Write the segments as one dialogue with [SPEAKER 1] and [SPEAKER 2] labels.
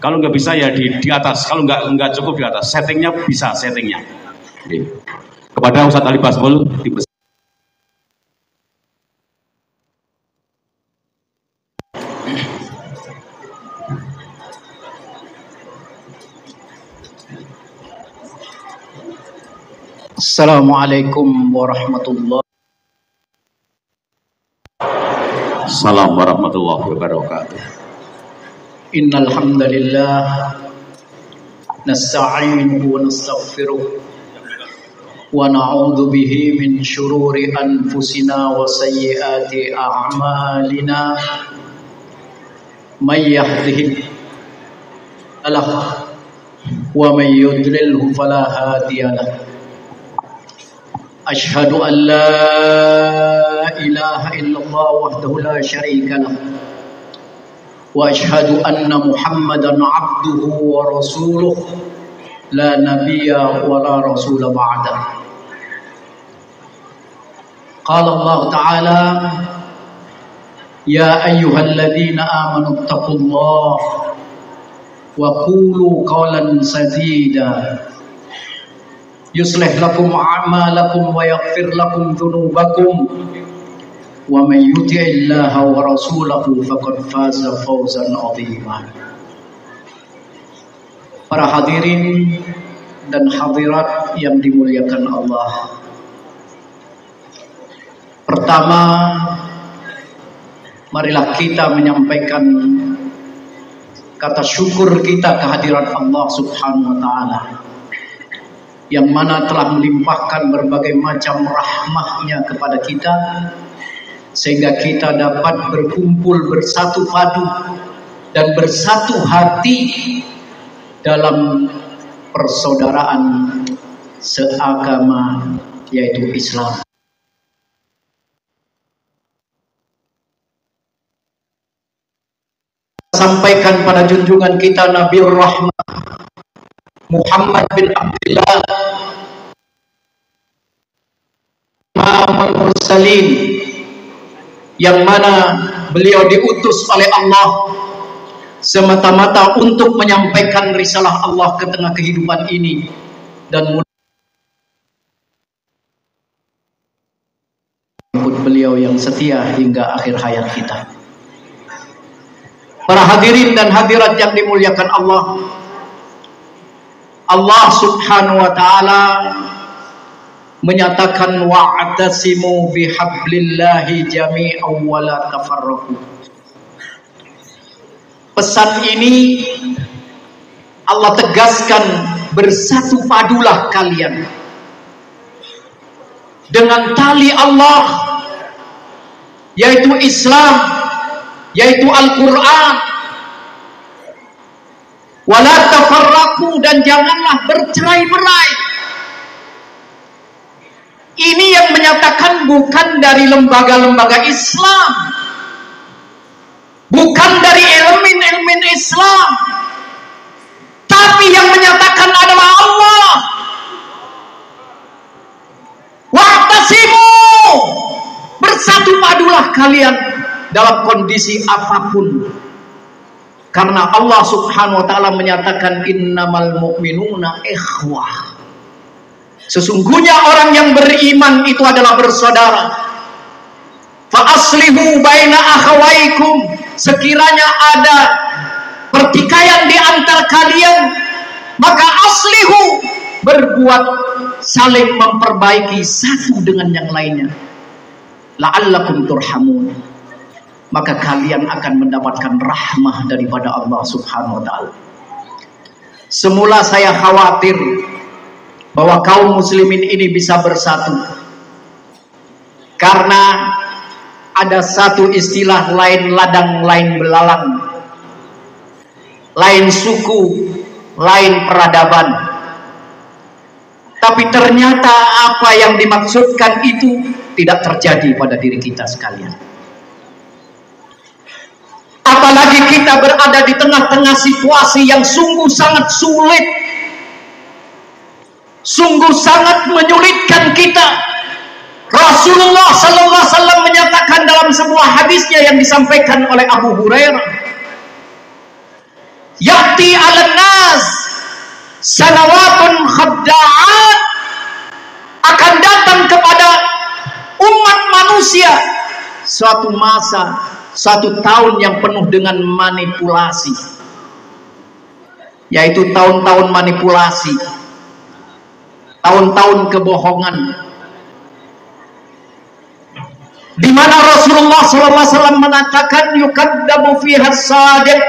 [SPEAKER 1] Kalau nggak bisa ya di atas. Kalau nggak cukup di atas. Settingnya bisa settingnya. Jadi, kepada Ustadz Ali Basmul dipersilakan.
[SPEAKER 2] Assalamualaikum warahmatullahi wabarakatuh.
[SPEAKER 1] Assalamualaikum warahmatullahi wabarakatuh.
[SPEAKER 2] Innal hamdalillah nasta'inuhu wa nastaghfiruh wa na'udzu bihi min shururi anfusina wa sayyiati a'malina. May yahdihillahu wa may yudlilhu fala hadiyalah. Ashhadu an la ilaha illallah wahdahu la syarika lah wa ashhadu anna Muhammadan abduhu wa rasuluh la nabiyya wa la rasula ba'da. Qala Allah ta'ala ya ayyuhalladzina amanu taqullaha wa qulu qawlan sadida yuslih lakum a'malakum wa yaghfir lakum dhunubakum wa may yuti'illaha wa rasulahu faqad faza fawzan 'azima. Para hadirin dan hadirat yang dimuliakan Allah. Pertama, marilah kita menyampaikan kata syukur kita kehadirat Allah Subhanahu wa taala, yang mana telah melimpahkan berbagai macam rahmahnya kepada kita, sehingga kita dapat berkumpul bersatu padu dan bersatu hati dalam persaudaraan seagama, yaitu Islam. Sampaikan pada junjungan kita Nabiur Rahmah Muhammad bin Abdullah, Imamul Mursalin, yang mana beliau diutus oleh Allah semata-mata untuk menyampaikan risalah Allah ke tengah kehidupan ini dan menyambut beliau yang setia hingga akhir hayat kita. Para hadirin dan hadirat yang dimuliakan Allah, Allah Subhanahu wa ta'ala menyatakan wa'tasimu bihablillahi jami'an wa la tafarraqu. Pesan ini Allah tegaskan, bersatu padulah kalian dengan tali Allah, yaitu Islam, yaitu Al-Quran. Wala tafarraqu, dan janganlah bercerai-berai. Ini yang menyatakan bukan dari lembaga-lembaga Islam, bukan dari elemen-elemen Islam, tapi yang menyatakan adalah Allah. Wa'tasimu, bersatu padulah kalian dalam kondisi apapun. Karena Allah Subhanahu wa ta'ala menyatakan innamal mu'minuna ikhwah. Sesungguhnya orang yang beriman itu adalah bersaudara. Fa aslihu baina akhawaikum, sekiranya ada pertikaian di antar kalian, maka aslihu, berbuat saling memperbaiki satu dengan yang lainnya. La'allakum turhamun, maka kalian akan mendapatkan rahmah daripada Allah Subhanahu wa ta'ala. Semula saya khawatir bahwa kaum muslimin ini bisa bersatu, karena ada satu istilah, lain ladang lain belalang, lain suku lain peradaban. Tapi ternyata apa yang dimaksudkan itu tidak terjadi pada diri kita sekalian. Apalagi kita berada di tengah-tengah situasi yang sungguh sangat sulit, sungguh sangat menyulitkan kita. Rasulullah sallallahu alaihi wasallam menyatakan dalam sebuah hadisnya yang disampaikan oleh Abu Hurairah, ya'ti 'alan nas sanawatun khadda'at, akan datang kepada umat manusia suatu masa, satu tahun yang penuh dengan manipulasi, yaitu tahun-tahun manipulasi, tahun-tahun kebohongan, di mana Rasulullah SAW mengatakan yukaddabu fiha as-sadiq,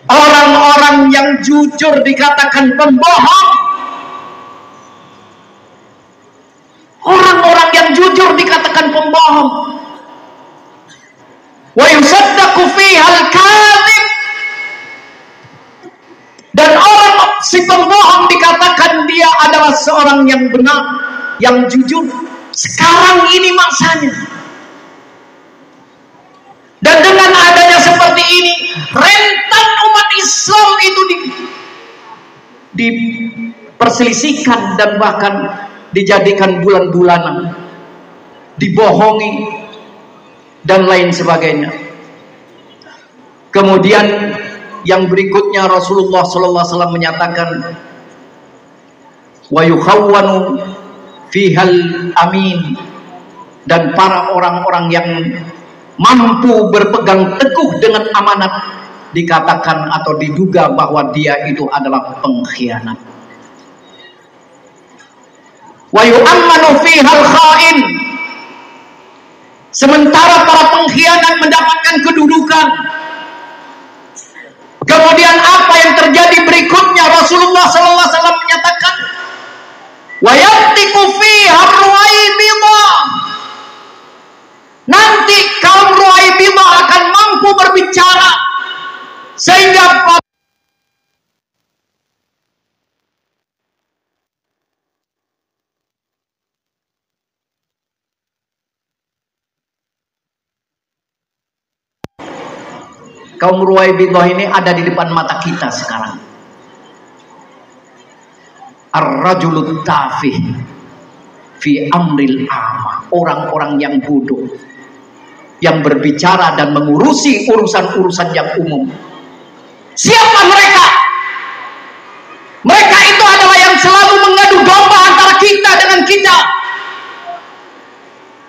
[SPEAKER 2] orang-orang yang jujur dikatakan pembohong, orang-orang yang jujur dikatakan pembohong, wa yusaddaqu fiha al-kadhib, dan orang si pembohong dikatakan dia adalah seorang yang benar, yang jujur. Sekarang ini masanya. Dan dengan adanya seperti ini, rentan umat Islam itu diperselisihkan dan bahkan dijadikan bulan-bulanan, dibohongi dan lain sebagainya. Kemudian yang berikutnya Rasulullah SAW menyatakan wa yukhawwanu fihal amin, dan para orang-orang yang mampu berpegang teguh dengan amanat dikatakan atau diduga bahwa dia itu adalah pengkhianat. Wa yu'ammanu fihal kha'in, sementara para pengkhianat mendapatkan kedudukan. Kemudian apa yang terjadi berikutnya? Rasulullah SAW menyatakan wa yatiku fiha ruwaibidah, nanti kaum ruwaibidah akan mampu berbicara sehingga kaum ruwaibidah ini ada di depan mata kita sekarang. Ar-rajulut tafih fi amril amma, orang-orang yang bodoh yang berbicara dan mengurusi urusan-urusan yang umum. Siapa mereka? Mereka itu adalah yang selalu mengadu domba antara kita dengan kita,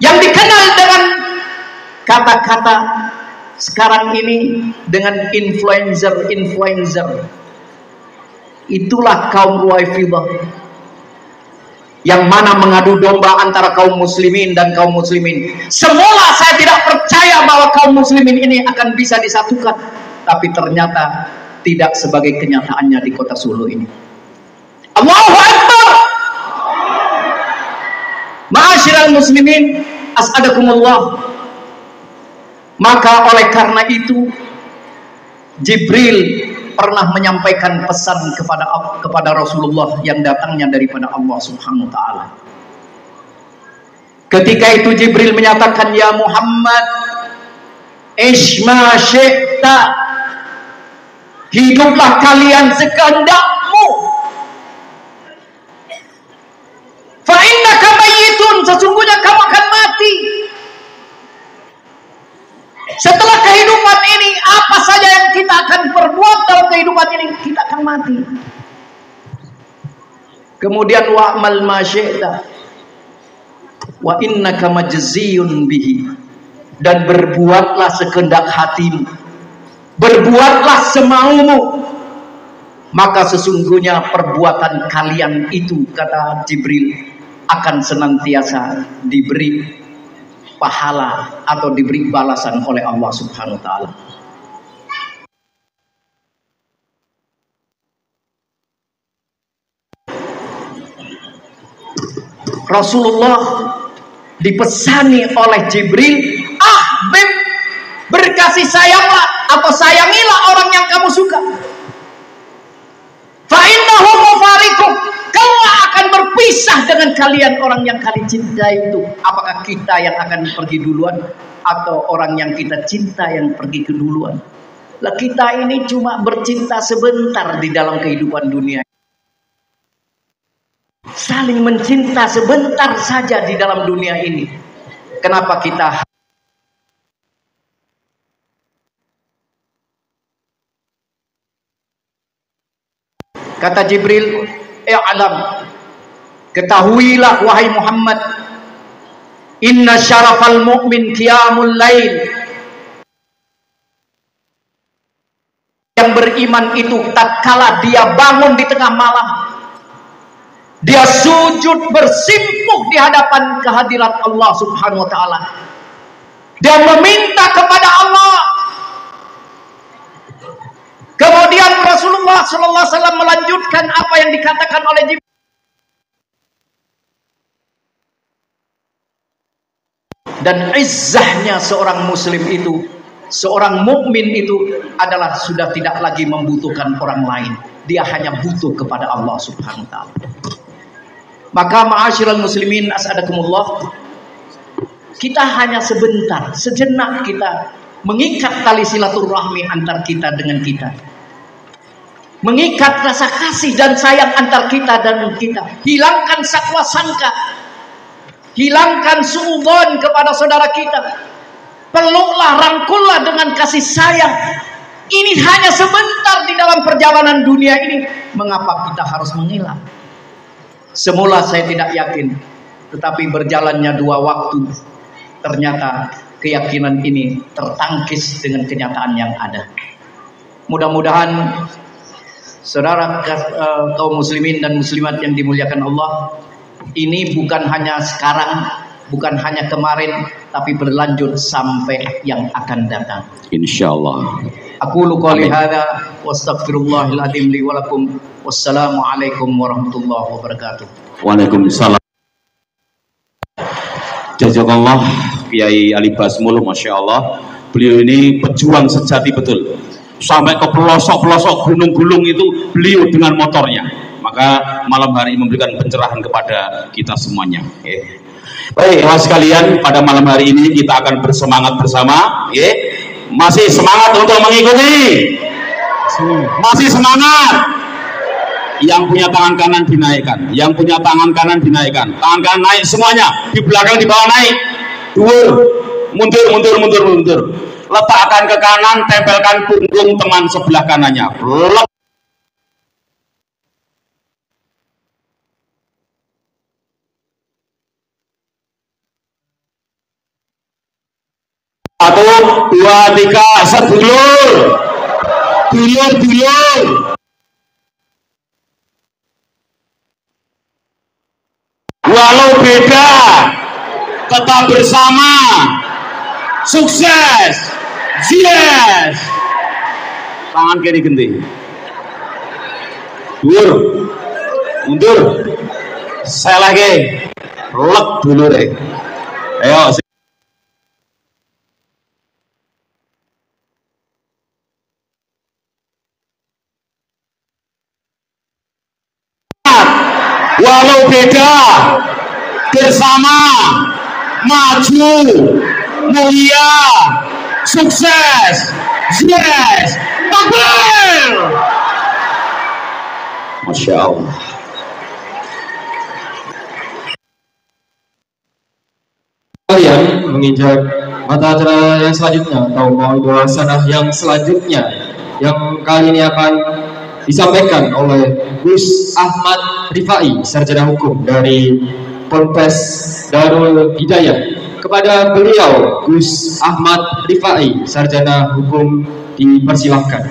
[SPEAKER 2] yang dikenal dengan kata-kata sekarang ini dengan influencer. Itulah kaum Ruwaibidah yang mana mengadu domba antara kaum muslimin dan kaum muslimin. Semula saya tidak percaya bahwa kaum muslimin ini akan bisa disatukan, tapi ternyata tidak sebagai kenyataannya di kota Solo ini. Allahu Akbar. Ma'asyiral muslimin, as'adakumullah. Maka oleh karena itu Jibril pernah menyampaikan pesan kepada Rasulullah yang datangnya daripada Allah Subhanahu wa taala. Ketika itu Jibril menyatakan, ya Muhammad, isma syi'ta, hiduplah kalian sekehendakmu. Fa innaka mayyitun, sesungguhnya kamu akan mati. Setelah kehidupan ini, apa saja yang kita akan perbuat dalam kehidupan ini, kita akan mati. Kemudian wa'mal ma syi'ta wa innaka majziyun bihi, dan berbuatlah sekehendak hatimu, berbuatlah semaumu, maka sesungguhnya perbuatan kalian itu, kata Jibril, akan senantiasa diberi pahala atau diberi balasan oleh Allah Subhanahu wa taala. Rasulullah dipesani oleh Jibril, ahbib, berkasih sayanglah atau sayangilah orang yang kamu suka. Fa innahu mufariquk, kamu akan berpisah dengan kalian orang yang kalian cintai itu. Apakah kita yang akan pergi duluan atau orang yang kita cinta yang pergi keduluan? Lah kita ini cuma bercinta sebentar di dalam kehidupan dunia. Saling mencinta sebentar saja di dalam dunia ini. Kenapa kita Kata Jibril, "I'lam, ketahuilah wahai Muhammad, inna syarafal mu'min qiyamul lail." Yang beriman itu tatkala dia bangun di tengah malam, dia sujud bersimpuh di hadapan kehadirat Allah Subhanahu wa taala. Dia meminta kepada Allah. Kemudian Rasulullah sallallahu alaihi wasallam melanjutkan apa yang dikatakan oleh Jibril. Dan izzahnya seorang muslim itu, seorang mukmin itu adalah sudah tidak lagi membutuhkan orang lain. Dia hanya butuh kepada Allah Subhanahu wa taala. Maka ma'asyiral muslimin as'adakumullah, kita hanya sebentar, sejenak kita mengikat tali silaturahmi antar kita dengan kita. Mengikat rasa kasih dan sayang antar kita dan kita. Hilangkan sakwa sangka. Hilangkan suudzon kepada saudara kita. Peluklah, rangkullah dengan kasih sayang. Ini hanya sebentar di dalam perjalanan dunia ini. Mengapa kita harus menghilang? Semula saya tidak yakin, tetapi berjalannya 2 waktu, ternyata keyakinan ini tertangkis dengan kenyataan yang ada. Mudah-mudahan saudara kaum muslimin dan muslimat yang dimuliakan Allah, ini bukan hanya sekarang, bukan hanya kemarin, tapi berlanjut sampai yang akan datang.
[SPEAKER 1] Insyaallah.
[SPEAKER 2] Aqulu qouli hadza wa astaghfirullahal azim li wa lakum. Wassalamu alaikum warahmatullahi wabarakatuh.
[SPEAKER 1] Waalaikumsalam. Jazakallah Kiai Ali Basmul, Masya Allah. Beliau ini pejuang sejati betul. Sampai ke pelosok-pelosok gunung-gunung itu beliau dengan motornya. Maka malam hari memberikan pencerahan kepada kita semuanya. Baik, teman sekalian, pada malam hari ini kita akan bersemangat bersama. Masih semangat untuk mengikuti? Masih semangat? Yang punya tangan kanan dinaikkan, yang punya tangan kanan dinaikkan, tangan kanan naik semuanya, di belakang di bawah naik, mundur, mundur. Letakkan ke kanan, tempelkan punggung teman sebelah kanannya. Satu, dua, tiga, sedulur, dulur. Walau beda, tetap bersama. Sukses. Yes. Tangan kiri genting. Mundur. Saya lagi. Lek dulu deh. Ayo. Walau beda, bersama, maju, mulia, sukses, yes, takbir. Masya Allah.
[SPEAKER 3] Kalian menginjak mata acara yang selanjutnya atau mau suasana yang selanjutnya yang kali ini akan disampaikan oleh Gus Ahmad Rifai, sarjana hukum dari Ponpes Darul Hidayah. Kepada beliau, Gus Ahmad Rifai, sarjana hukum, dipersilahkan.